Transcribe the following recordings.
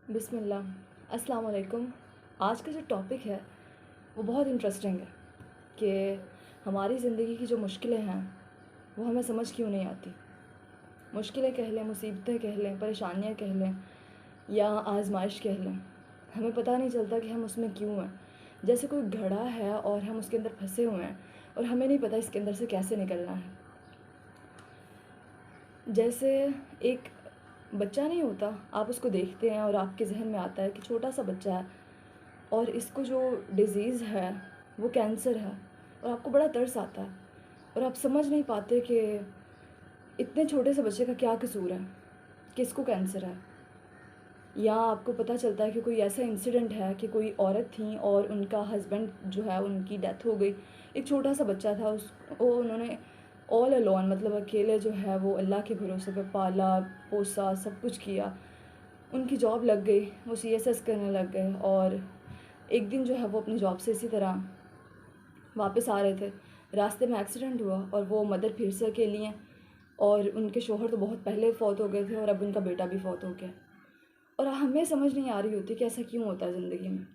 बिस्मिल्लाह अस्सलाम वालेकुम। आज का जो टॉपिक है वो बहुत इंटरेस्टिंग है कि हमारी ज़िंदगी की जो मुश्किलें हैं वो हमें समझ क्यों नहीं आती। मुश्किलें कह लें, मुसीबतें कह लें, परेशानियां कह लें या आजमाइश कह लें, हमें पता नहीं चलता कि हम उसमें क्यों हैं। जैसे कोई घड़ा है और हम उसके अंदर फंसे हुए हैं और हमें नहीं पता इसके अंदर से कैसे निकलना है। जैसे एक बच्चा नहीं होता, आप उसको देखते हैं और आपके जहन में आता है कि छोटा सा बच्चा है और इसको जो डिज़ीज़ है वो कैंसर है, और आपको बड़ा तरस आता है और आप समझ नहीं पाते कि इतने छोटे से बच्चे का क्या कसूर है कि इसको कैंसर है। या आपको पता चलता है कि कोई ऐसा इंसिडेंट है कि कोई औरत थी और उनका हस्बैंड जो है उनकी डेथ हो गई। एक छोटा सा बच्चा था, उसको उन्होंने ऑल अलोन मतलब अकेले जो है वो अल्लाह के भरोसे पे पाला पोसा, सब कुछ किया। उनकी जॉब लग गई, वो सीएसएस करने लग गए और एक दिन जो है वो अपनी जॉब से इसी तरह वापस आ रहे थे, रास्ते में एक्सीडेंट हुआ और वो मदर फिर से अकेली हैं और उनके शोहर तो बहुत पहले फ़ौत हो गए थे और अब उनका बेटा भी फ़ौत हो गया। और हमें समझ नहीं आ रही होती कि ऐसा क्यों होता है ज़िंदगी में।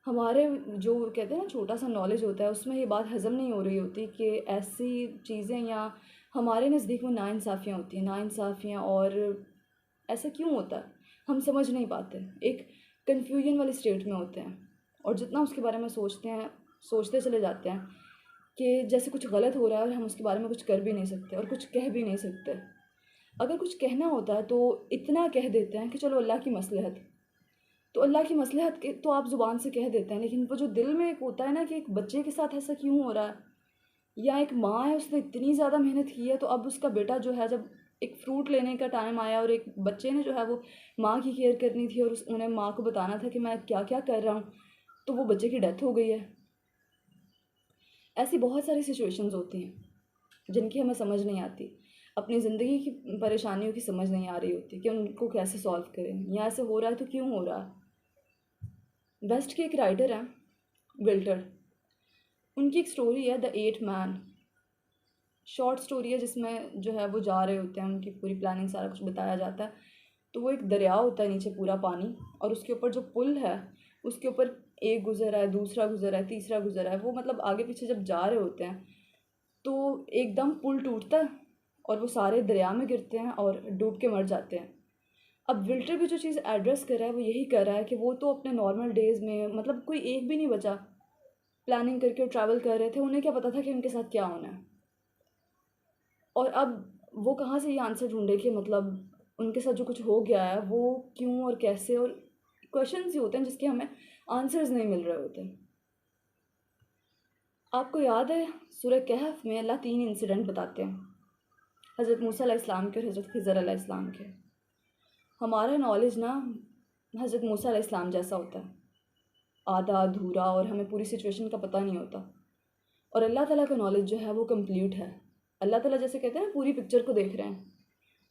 हमारे जो कहते हैं ना छोटा सा नॉलेज होता है उसमें ये बात हज़म नहीं हो रही होती कि ऐसी चीज़ें या हमारे नज़दीक में नाइंसाफ़ियाँ होती हैं, नाइंसाफ़ियाँ। और ऐसा क्यों होता है हम समझ नहीं पाते, एक कन्फ्यूजन वाली स्टेट में होते हैं और जितना उसके बारे में सोचते हैं, सोचते चले जाते हैं कि जैसे कुछ गलत हो रहा है और हम उसके बारे में कुछ कर भी नहीं सकते और कुछ कह भी नहीं सकते। अगर कुछ कहना होता है तो इतना कह देते हैं कि चलो अल्लाह की मसलहत, तो अल्लाह की मसलहत के तो आप ज़ुबान से कह देते हैं, लेकिन वो जो दिल में एक होता है ना कि एक बच्चे के साथ ऐसा क्यों हो रहा है, या एक माँ है उसने इतनी ज़्यादा मेहनत की है तो अब उसका बेटा जो है जब एक फ्रूट लेने का टाइम आया और एक बच्चे ने जो है वो माँ की केयर करनी थी और उन्हें माँ को बताना था कि मैं क्या क्या कर रहा हूँ, तो वो बच्चे की डेथ हो गई है। ऐसी बहुत सारी सिचुएशंस होती हैं जिनकी हमें समझ नहीं आती, अपनी ज़िंदगी की परेशानियों की समझ नहीं आ रही होती कि उनको कैसे सॉल्व करें, या ऐसे हो रहा है तो क्यों हो रहा है। वेस्ट के एक राइटर हैं विल्टर, उनकी एक स्टोरी है the eight man. Short story है जिसमें जो है वो जा रहे होते हैं, उनकी पूरी प्लानिंग सारा कुछ बताया जाता है। तो वो एक दरिया होता है नीचे पूरा पानी, और उसके ऊपर जो पुल है उसके ऊपर एक गुजर है, दूसरा गुजर है, तीसरा गुजर है, वो मतलब आगे पीछे जब जा रहे होते हैं तो एकदम पुल टूटता है और वो सारे दरिया में गिरते हैं और डूब के मर जाते हैं। अब विल्टर भी जो चीज़ एड्रेस कर रहा है वो यही कर रहा है कि वो तो अपने नॉर्मल डेज़ में मतलब कोई एक भी नहीं बचा, प्लानिंग करके ट्रैवल कर रहे थे, उन्हें क्या पता था कि उनके साथ क्या होना है। और अब वो कहाँ से ये आंसर ढूंढे कि मतलब उनके साथ जो कुछ हो गया है वो क्यों और कैसे, और क्वेश्चंस ही होते हैं जिसके हमें आंसर्स नहीं मिल रहे होते। आपको याद है सूरह कहफ में अल्लाह 3 इंसिडेंट बताते हैं, हज़रत मूसा अलैहिस्सलाम के और हज़रत खिज़र अलैहिस्सलाम के। हमारा नॉलेज ना हज़रत मूसा अलैहिस्सलाम जैसा होता है, आधा अधूरा, और हमें पूरी सिचुएशन का पता नहीं होता। और अल्लाह ताला का नॉलेज जो है वो कंप्लीट है। अल्लाह ताला जैसे कहते हैं ना पूरी पिक्चर को देख रहे हैं,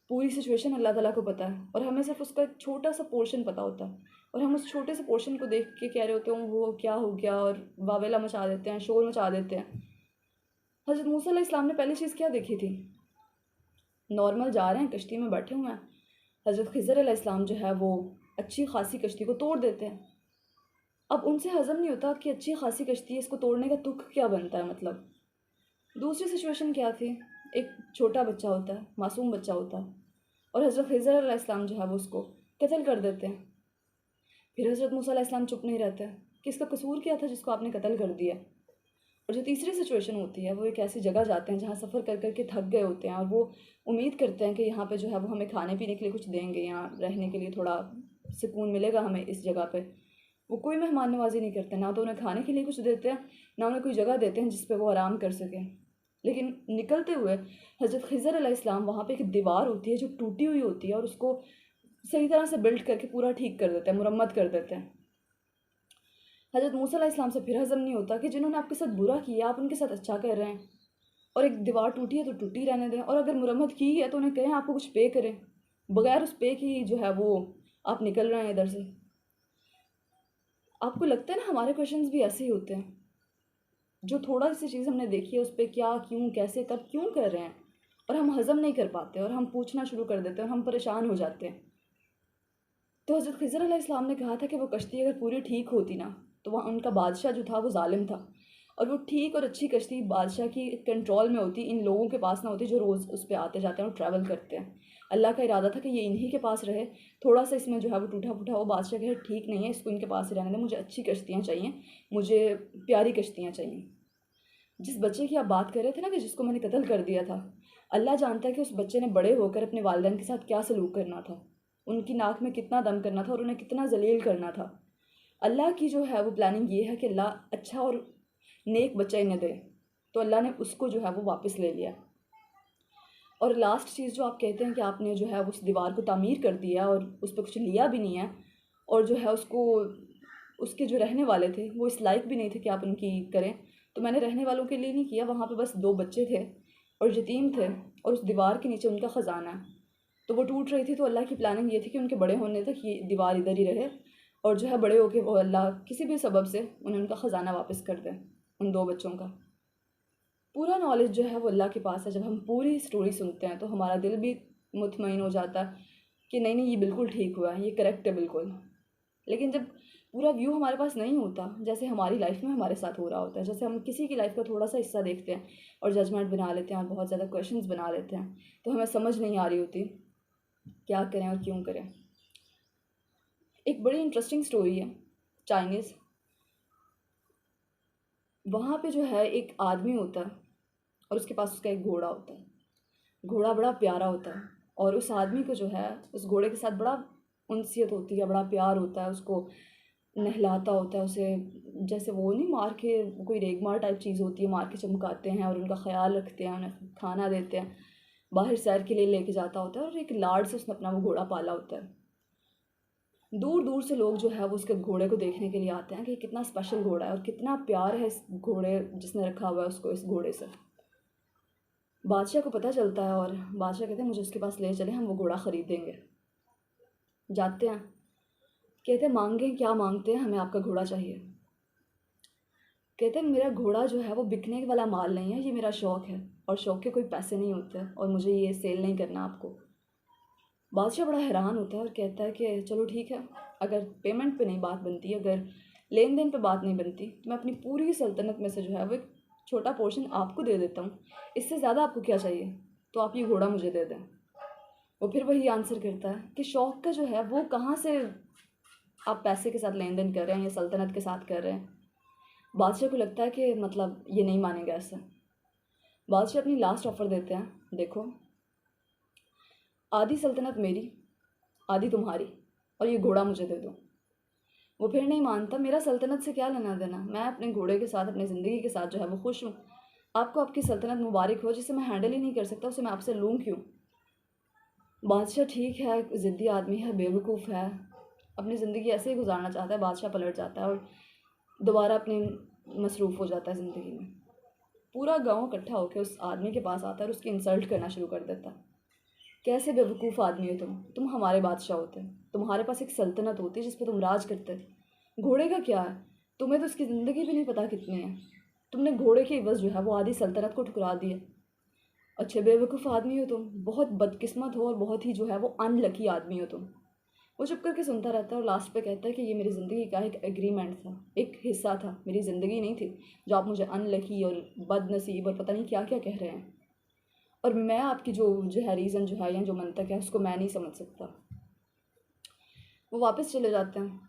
पूरी सिचुएशन अल्लाह ताला को पता है और हमें सिर्फ उसका एक छोटा सा पोर्शन पता होता है, और हम उस छोटे से पोर्शन को देख के कह रहे होते हैं वो क्या हो गया, और वावेला मचा देते हैं, शोर मचा देते हैं। हज़रत मूसा अलैहिस्सलाम ने पहली चीज़ क्या देखी थी, नॉर्मल जा रहे हैं, कश्ती में बैठे हुए हैं, हज़रत खिज़र अलैहिस्सलाम जो है वो अच्छी खासी कश्ती को तोड़ देते हैं। अब उनसे हज़म नहीं होता कि अच्छी खासी कश्ती है, इसको तोड़ने का तुक क्या बनता है। मतलब दूसरी सिचुएशन क्या थी, एक छोटा बच्चा होता है, मासूम बच्चा होता है, और हज़रत खिज़र अलैहिस्सलाम जो है वो उसको कत्ल कर देते हैं। फिर हज़रत मूसा अलैहिस्सलाम चुप नहीं रहते कि इसका कसूर क्या था जिसको आपने कत्ल कर दिया। और जो तीसरी सिचुएशन होती है वो एक ऐसी जगह जाते हैं जहाँ सफ़र कर कर के थक गए होते हैं और वो उम्मीद करते हैं कि यहाँ पे जो है वो हमें खाने पीने के लिए कुछ देंगे, यहाँ रहने के लिए थोड़ा सुकून मिलेगा हमें इस जगह पे। वो कोई मेहमान नवाजी नहीं करते, ना तो उन्हें खाने के लिए कुछ देते हैं, ना उन्हें कोई जगह देते हैं जिस पे वो आराम कर सकें। लेकिन निकलते हुए हज़रत खिज़र अलैहिस्सलाम वहाँ पे एक दीवार होती है जो टूटी हुई होती है और उसको सही तरह से बिल्ड करके पूरा ठीक कर देते हैं, मुरम्मत कर देते हैं। हज़रत मूसा अलैहिस्सलाम से फिर हज़म नहीं होता कि जिन्होंने आपके साथ बुरा किया आप उनके साथ अच्छा कर रहे हैं, और एक दीवार टूटी है तो टूटी रहने दें, और अगर मुरम्मत की है तो उन्हें कहें आपको कुछ पे करें, बगैर उस पे की जो है वो आप निकल रहे हैं इधर से। आपको लगता है ना हमारे क्वेश्चंस भी ऐसे ही होते हैं, जो थोड़ा सी चीज़ हमने देखी है उस पर क्या क्यों कैसे कब क्यों कर रहे हैं, और हम हज़म नहीं कर पाते और हम पूछना शुरू कर देते हैं और हम परेशान हो जाते हैं। तो हज़रत खिज़र अलैहिस्सलाम ने कहा था कि वो कश्ती अगर पूरी ठीक होती ना, तो वहाँ उनका बादशाह जो था वो ज़ालिम था, और वो ठीक और अच्छी कश्ती बादशाह की कंट्रोल में होती, इन लोगों के पास ना होती जो रोज़ उस पर आते जाते हैं और ट्रैवल करते हैं। अल्लाह का इरादा था कि ये इन्हीं के पास रहे। थोड़ा सा इसमें जो है वो टूटा फूटा, वो बादशाह कहे ठीक नहीं है, इसको इनके पास ही रहने दें, मुझे अच्छी कश्तियाँ चाहिए, मुझे प्यारी कश्तियाँ चाहिए। जिस बच्चे की आप बात कर रहे थे ना कि जिसको मैंने कत्ल कर दिया था, अल्लाह जानता है कि उस बच्चे ने बड़े होकर अपने वालिदैन के साथ क्या सलूक करना था, उनकी नाक में कितना दम करना था और उन्हें कितना जलील करना था। अल्लाह की जो है वो प्लानिंग ये है कि अल्लाह अच्छा और नेक बच्चा इन्हें दे, तो अल्लाह ने उसको जो है वो वापस ले लिया। और लास्ट चीज़ जो आप कहते हैं कि आपने जो है उस दीवार को तामीर कर दिया और उस पर कुछ लिया भी नहीं है, और जो है उसको, उसके जो रहने वाले थे वो इस लायक भी नहीं थे कि आप उनकी करें, तो मैंने रहने वालों के लिए नहीं किया, वहाँ पे बस 2 बच्चे थे और यतीम थे, और उस दीवार के नीचे उनका ख़जाना है। तो वो टूट रही थी, तो अल्लाह की प्लानिंग ये थी कि उनके बड़े होने तक ये दीवार इधर ही रहे, और जो है बड़े होके वो अल्लाह किसी भी सबब से उन्हें उनका ख़जाना वापस कर दे, उन 2 बच्चों का। पूरा नॉलेज जो है वो अल्लाह के पास है। जब हम पूरी स्टोरी सुनते हैं तो हमारा दिल भी मुतमईन हो जाता है कि नहीं नहीं, ये बिल्कुल ठीक हुआ है, ये करेक्ट है बिल्कुल। लेकिन जब पूरा व्यू हमारे पास नहीं होता, जैसे हमारी लाइफ में हमारे साथ हो रहा होता है, जैसे हम किसी की लाइफ का थोड़ा सा हिस्सा देखते हैं और जजमेंट बना लेते हैं और बहुत ज़्यादा क्वेश्चंस बना लेते हैं, तो हमें समझ नहीं आ रही होती क्या करें और क्यों करें। एक बड़ी इंटरेस्टिंग स्टोरी है चाइनीज़। वहाँ पे जो है एक आदमी होता है और उसके पास उसका एक घोड़ा होता है। घोड़ा बड़ा प्यारा होता है और उस आदमी को जो है उस घोड़े के साथ बड़ा उनसियत होती है, बड़ा प्यार होता है, उसको नहलाता होता है उसे, जैसे वो नहीं मार के, कोई रेगमार टाइप चीज़ होती है, मार के चमकाते हैं और उनका ख्याल रखते हैं, उन्हें खाना देते हैं, बाहर सैर के लिए लेके जाता होता है, और एक लाड से उसने अपना वो घोड़ा पाला होता है। दूर दूर से लोग जो है वो उसके घोड़े को देखने के लिए आते हैं कि कितना स्पेशल घोड़ा है और कितना प्यार है इस घोड़े जिसने रखा हुआ है उसको, इस घोड़े से। बादशाह को पता चलता है और बादशाह कहते हैं मुझे उसके पास ले चले, हम वो घोड़ा ख़रीदेंगे। जाते हैं, कहते हैं मांगे क्या मांगते हैं, हमें आपका घोड़ा चाहिए। कहते हैं मेरा घोड़ा जो है वो बिकने वाला माल नहीं है, ये मेरा शौक़ है और शौक़ के कोई पैसे नहीं होते और मुझे ये सेल नहीं करना आपको। बादशाह बड़ा हैरान होता है और कहता है कि चलो ठीक है, अगर पेमेंट पे नहीं बात बनती, अगर लेन देन पे बात नहीं बनती, तो मैं अपनी पूरी सल्तनत में से जो है वो एक छोटा पोर्शन आपको दे देता हूँ, इससे ज़्यादा आपको क्या चाहिए, तो आप ये घोड़ा मुझे दे दें। वो फिर वही आंसर करता है कि शौक़ का जो है वो कहाँ से आप पैसे के साथ लेन देन कर रहे हैं या सल्तनत के साथ कर रहे हैं। बादशाह को लगता है कि मतलब ये नहीं मानेगा ऐसा। बादशाह अपनी लास्ट ऑफ़र देते हैं, देखो आधी सल्तनत मेरी, आधी तुम्हारी, और ये घोड़ा मुझे दे दो। वो फिर नहीं मानता, मेरा सल्तनत से क्या लेना देना, मैं अपने घोड़े के साथ, अपनी ज़िंदगी के साथ जो है वो खुश हूँ। आपको आपकी सल्तनत मुबारक हो, जिसे मैं हैंडल ही नहीं कर सकता उसे मैं आपसे लूँ क्यों। बादशाह ठीक है, ज़िद्दी आदमी है, बेवकूफ़ है, अपनी ज़िंदगी ऐसे ही गुजारना चाहता है। बादशाह पलट जाता है और दोबारा अपने मसरूफ़ हो जाता है ज़िंदगी में। पूरा गाँव इकट्ठा होकर उस आदमी के पास आता है और उसकी इंसल्ट करना शुरू कर देता है। कैसे बेवकूफ़ आदमी हो तुम हमारे बादशाह होते, तुम्हारे पास एक सल्तनत होती जिस पे तुम राज करते, घोड़े का क्या है, तुम्हें तो उसकी ज़िंदगी भी नहीं पता कितनी है, तुमने घोड़े के इवज़ जो है वो आधी सल्तनत को ठुकरा दिया। अच्छे बेवकूफ़ आदमी हो तुम, बहुत बदकिस्मत हो और बहुत ही जो है वो अनलकी आदमी हो तुम। वो चुप करके सुनता रहता है और लास्ट पे कहता है कि ये मेरी ज़िंदगी का एक एग्रीमेंट था, एक हिस्सा था, मेरी ज़िंदगी नहीं थी जो आप मुझे अनलकी और बदनसीब और पता नहीं क्या क्या कह रहे हैं, और मैं आपकी जो है रीज़न जो है या जो मंतक है उसको मैं नहीं समझ सकता। वो वापस चले जाते हैं।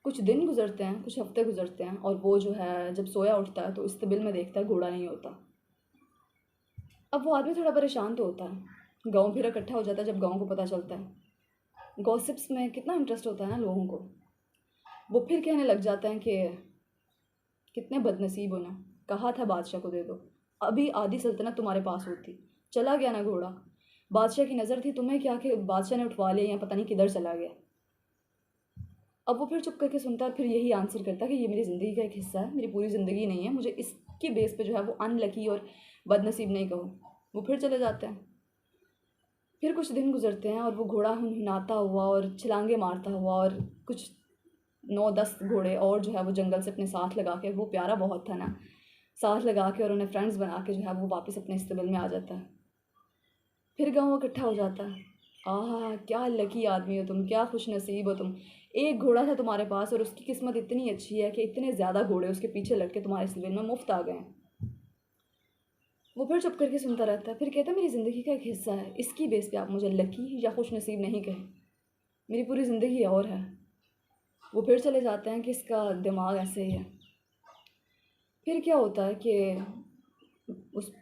कुछ दिन गुजरते हैं, कुछ हफ्ते गुजरते हैं, और वो जो है जब सोया उठता है तो इस्तबिल में देखता है घोड़ा नहीं होता। अब वो आदमी थोड़ा परेशान तो होता है। गाँव फिर इकट्ठा हो जाता है जब गाँव को पता चलता है। गॉसिप्स में कितना इंटरेस्ट होता है ना लोगों को। वो फिर कहने लग जाते हैं कि कितने बदनसीब हो ना, कहा था बादशाह को दे दो, अभी आधी सल्तनत तुम्हारे पास होती, चला गया ना घोड़ा। बादशाह की नज़र थी तुम्हें क्या कि बादशाह ने उठवा लिया या पता नहीं किधर चला गया। अब वो फिर चुप करके सुनता है, फिर यही आंसर करता है कि ये मेरी ज़िंदगी का एक हिस्सा है, मेरी पूरी ज़िंदगी नहीं है, मुझे इसकी बेस पे जो है वो अनलकी और बदनसीब नहीं कहो। वो फिर चले जाते हैं। फिर कुछ दिन गुजरते हैं और वो घोड़ा हुनहुनाता हुआ और छलांगे मारता हुआ, और कुछ 9-10 घोड़े और जो है वो जंगल से अपने साथ लगा के, वो प्यारा बहुत था ना, साथ लगा के और उन्हें फ्रेंड्स बना के जो है वो वापस अपने इस्तबल में आ जाता है। फिर गाँव इकट्ठा हो जाता है। आहा, क्या लकी आदमी हो तुम, क्या खुश नसीब हो तुम। एक घोड़ा था तुम्हारे पास और उसकी किस्मत इतनी अच्छी है कि इतने ज़्यादा घोड़े उसके पीछे लटके तुम्हारे सिविल में मुफ्त आ गए हैं। वो फिर चुप करके सुनता रहता है, फिर कहता है मेरी ज़िंदगी का एक हिस्सा है, इसकी बेस पे आप मुझे लकी या खुश नसीब नहीं कहें, मेरी पूरी ज़िंदगी और है। वो फिर चले जाते हैं कि इसका दिमाग ऐसे ही है। फिर क्या होता है कि उस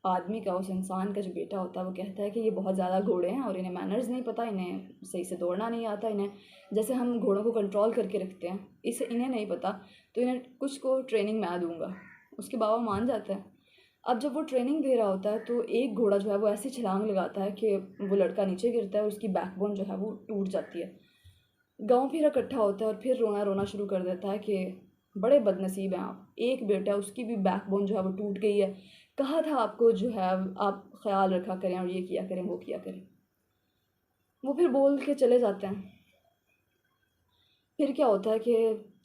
आदमी का, उस इंसान का जो बेटा होता है, वो कहता है कि ये बहुत ज़्यादा घोड़े हैं और इन्हें मैनर्स नहीं पता, इन्हें सही से दौड़ना नहीं आता, इन्हें जैसे हम घोड़ों को कंट्रोल करके रखते हैं इसे इन्हें नहीं पता, तो इन्हें कुछ को ट्रेनिंग मैं दूंगा। उसके बाबा मान जाते हैं। अब जब वो ट्रेनिंग दे रहा होता है तो एक घोड़ा जो है वो ऐसी छलांग लगाता है कि वो लड़का नीचे गिरता है और उसकी बैकबोन जो है वो टूट जाती है। गाँव फिर इकट्ठा होता है और फिर रोना रोना शुरू कर देता है कि बड़े बदनसीब हैं आप, एक बेटा उसकी भी बैकबोन जो है वो टूट गई है, कहा था आपको जो है आप ख्याल रखा करें और ये किया करें वो किया करें। वो फिर बोल के चले जाते हैं। फिर क्या होता है कि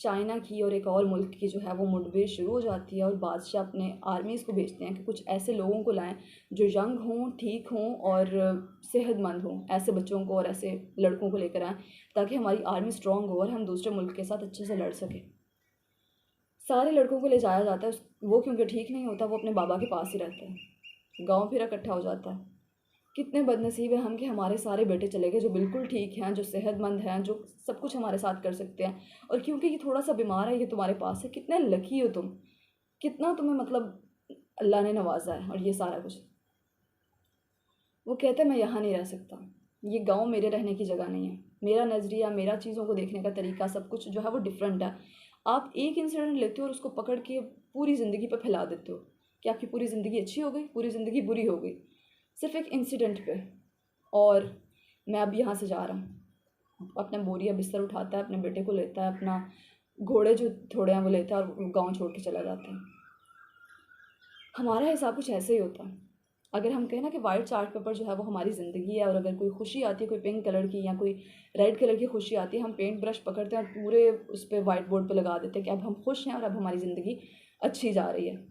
चाइना की और एक और मुल्क की जो है वो मुठभेड़ शुरू हो जाती है और बादशाह अपने आर्मीज़ को भेजते हैं कि कुछ ऐसे लोगों को लाएं जो यंग हों, ठीक हों और सेहतमंद हों, ऐसे बच्चों को और ऐसे लड़कों को लेकर आएँ ताकि हमारी आर्मी स्ट्रांग हो और हम दूसरे मुल्क के साथ अच्छे से लड़ सकें। सारे लड़कों को ले जाया जाता है। वो क्योंकि ठीक नहीं होता, वो अपने बाबा के पास ही रहता है। गाँव फिर इकट्ठा हो जाता है। कितने बदनसीब हैं हम कि हमारे सारे बेटे चले गए जो बिल्कुल ठीक हैं, जो सेहतमंद हैं, जो सब कुछ हमारे साथ कर सकते हैं, और क्योंकि ये थोड़ा सा बीमार है ये तुम्हारे पास है। कितने लकी हो तुम, कितना तुम्हें मतलब अल्लाह ने नवाजा है और ये सारा कुछ। वो कहते हैं मैं यहाँ नहीं रह सकता, ये गाँव मेरे रहने की जगह नहीं है, मेरा नज़रिया, मेरा चीज़ों को देखने का तरीका सब कुछ जो है वो डिफरेंट है। आप एक इंसिडेंट लेते हो और उसको पकड़ के पूरी ज़िंदगी पे फैला देते हो कि आपकी पूरी ज़िंदगी अच्छी हो गई, पूरी ज़िंदगी बुरी हो गई, सिर्फ एक इंसिडेंट पे। और मैं अब यहाँ से जा रहा हूँ। अपना बोरिया बिस्तर उठाता है, अपने बेटे को लेता है, अपना घोड़े जो थोड़े हैं वो लेता है और गाँव छोड़ के चला जाता है। हमारा हिसाब कुछ ऐसे ही होता है। अगर हम कहें ना कि वाइट चार्ट पेपर जो है वो हमारी ज़िंदगी है, और अगर कोई खुशी आती है, कोई पिंक कलर की या कोई रेड कलर की खुशी आती है, हम पेंट ब्रश पकड़ते हैं और पूरे उस पर वाइट बोर्ड पे लगा देते हैं कि अब हम खुश हैं और अब हमारी ज़िंदगी अच्छी जा रही है।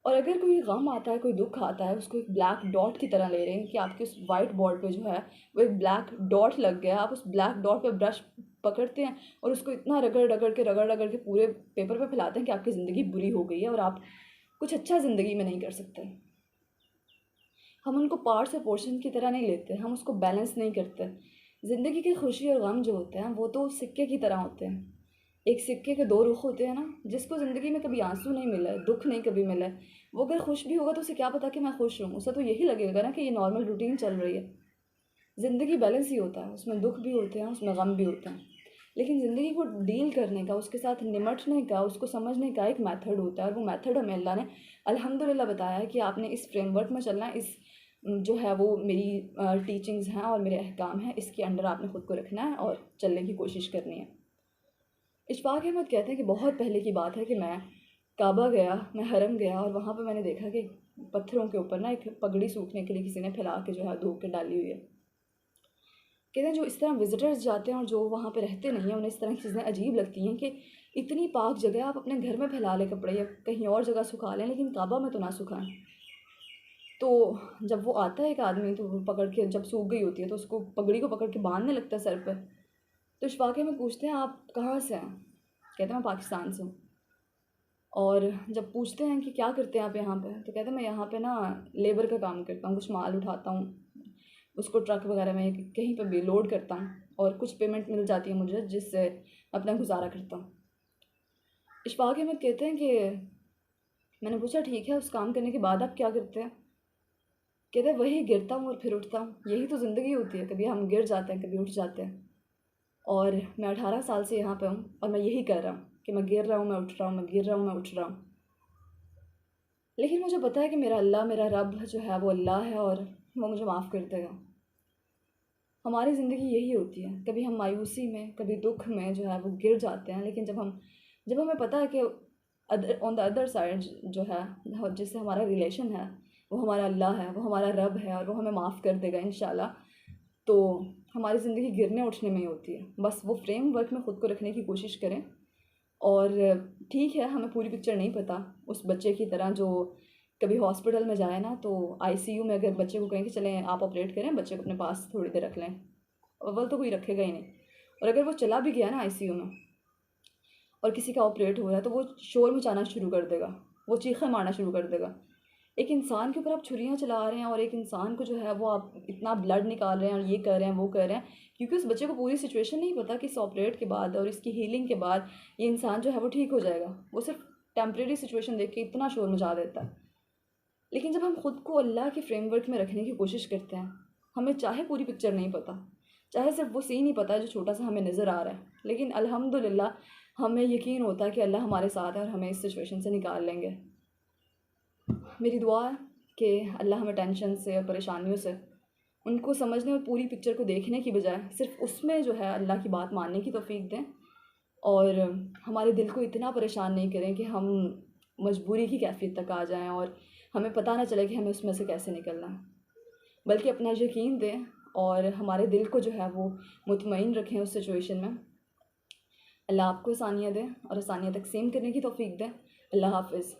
और अगर कोई गम आता है, कोई दुख आता है, उसको एक ब्लैक डॉट की तरह ले रहे हैं कि आपके उस वाइट बोर्ड पे जो है वो एक ब्लैक डॉट लग गया। आप उस ब्लैक डॉट पे ब्रश पकड़ते हैं और उसको इतना रगड़ रगड़ के पूरे पेपर पे फैलाते हैं कि आपकी ज़िंदगी बुरी हो गई है और आप कुछ अच्छा ज़िंदगी में नहीं कर सकते। हम उनको पार्ट्स और पोर्शन की तरह नहीं लेते, हम उसको बैलेंस नहीं करते। ज़िंदगी की खुशी और गम जो होते हैं वो तो सिक्के की तरह होते हैं। एक सिक्के के दो रुख होते हैं ना। जिसको ज़िंदगी में कभी आंसू नहीं मिला है, दुख नहीं कभी मिला है, वो अगर खुश भी होगा तो उसे क्या पता कि मैं खुश हूँ, उसे तो यही लगेगा ना कि ये नॉर्मल रूटीन चल रही है। ज़िंदगी बैलेंस ही होता है, उसमें दुख भी होते हैं, उसमें गम भी होते हैं, लेकिन ज़िंदगी को डील करने का, उसके साथ निमटने का, उसको समझने का एक मेथड होता है, और वो मेथड हमें अल्लाह ने अल्हम्दुलिल्लाह बताया है कि आपने इस फ्रेमवर्क में चलना है। इस जो है वो मेरी टीचिंग्स हैं और मेरे अहकाम हैं, इसके अंडर आपने ख़ुद को रखना है और चलने की कोशिश करनी है। इशफाक अहमद कहते हैं कि बहुत पहले की बात है कि मैं काबा गया, मैं हरम गया और वहाँ पे मैंने देखा कि पत्थरों के ऊपर ना एक पगड़ी सूखने के लिए किसी ने फैला के जो है धो के डाली हुई है। कहते हैं जो इस तरह विजिटर्स जाते हैं और जो वहाँ पे रहते नहीं हैं, उन्हें इस तरह की चीज़ें अजीब लगती हैं कि इतनी पाक जगह आप अपने घर में फैला लें कपड़े या कहीं और जगह सुखा लें, लेकिन काबा में तो ना सुखाएं। तो जब वो आता है एक आदमी, तो वो पकड़ के, जब सूख गई होती है तो उसको पगड़ी को पकड़ के बांधने लगता है सर पे। तो इस वाक़े में पूछते हैं आप कहाँ से हैं? कहते हैं मैं पाकिस्तान से हूँ। और जब पूछते हैं कि क्या करते हैं आप यहाँ पे, तो कहते हैं मैं यहाँ पे ना लेबर का काम करता हूँ, कुछ माल उठाता हूँ, उसको ट्रक वगैरह में कहीं पे भी लोड करता हूँ और कुछ पेमेंट मिल जाती है मुझे, जिससे अपना गुजारा करता हूँ। इशफाक अहमद कहते हैं कि मैंने पूछा ठीक है, उस काम करने के बाद आप क्या करते हैं? कहते हैं वही गिरता हूँ और फिर उठता हूँ, यही तो ज़िंदगी होती है, कभी हम गिर जाते हैं, कभी उठ जाते हैं। और मैं 18 साल से यहाँ पे हूँ और मैं यही कर रहा हूँ कि मैं गिर रहा हूँ, मैं उठ रहा हूँ, मैं गिर रहा हूँ, मैं उठ रहा हूँ। लेकिन मुझे पता है कि मेरा अल्लाह, मेरा रब जो है वो अल्लाह है और वो मुझे माफ़ कर देगा। हमारी ज़िंदगी यही होती है, कभी हम मायूसी में, कभी दुख में जो है वो गिर जाते हैं, लेकिन जब हमें पता है कि other on the other side जो है, जिससे हमारा रिलेशन है, वो हमारा अल्लाह है, वो हमारा रब है और वो हमें माफ़ कर देगा इंशाल्लाह। तो हमारी ज़िंदगी गिरने उठने में ही होती है। बस वो फ्रेमवर्क में ख़ुद को रखने की कोशिश करें। और ठीक है, हमें पूरी पिक्चर नहीं पता, उस बच्चे की तरह जो कभी हॉस्पिटल में जाए ना, तो आईसीयू में अगर बच्चे को कहें कि चलें आप ऑपरेट करें, बच्चे को अपने पास थोड़ी देर रख लें, अव्वल तो कोई रखेगा ही नहीं। और अगर वो चला भी गया ना आईसीयू में और किसी का ऑपरेट हो रहा है, तो वो शोर मचाना शुरू कर देगा, वो चीखें मारना शुरू कर देगा। एक इंसान के ऊपर आप छुरियाँ चला रहे हैं और एक इंसान को जो है वो आप इतना ब्लड निकाल रहे हैं और ये कर रहे हैं वो कर रहे हैं, क्योंकि उस बच्चे को पूरी सिचुएशन नहीं पता कि इस ऑपरेट के बाद और इसकी हीलिंग के बाद ये इंसान जो है वो ठीक हो जाएगा। वो सिर्फ टेम्प्रेरी सिचुएशन देख के इतना शोर मचा देता है। लेकिन जब हम खुद को अल्लाह के फ्रेमवर्क में रखने की कोशिश करते हैं, हमें चाहे पूरी पिक्चर नहीं पता, चाहे सिर्फ वो सीन ही पता है जो छोटा सा हमें नज़र आ रहा है, लेकिन अल्हम्दुलिल्लाह हमें यकीन होता है कि अल्लाह हमारे साथ है और हमें इस सिचुएशन से निकाल लेंगे। मेरी दुआ है कि अल्लाह हमें टेंशन से और परेशानियों से उनको समझने और पूरी पिक्चर को देखने की बजाय सिर्फ उसमें जो है अल्लाह की बात मानने की तौफीक दें, और हमारे दिल को इतना परेशान नहीं करें कि हम मजबूरी की कैफियत तक आ जाएं और हमें पता ना चले कि हमें उसमें से कैसे निकलना है, बल्कि अपना यकीन दें और हमारे दिल को जो है वो मुतमईन रखें उस सिचुएशन में। अल्लाह आपको आसानियाँ दें और आसानियाँ तकसीम करने की तौफीक दें। अल्लाह हाफ़िज़।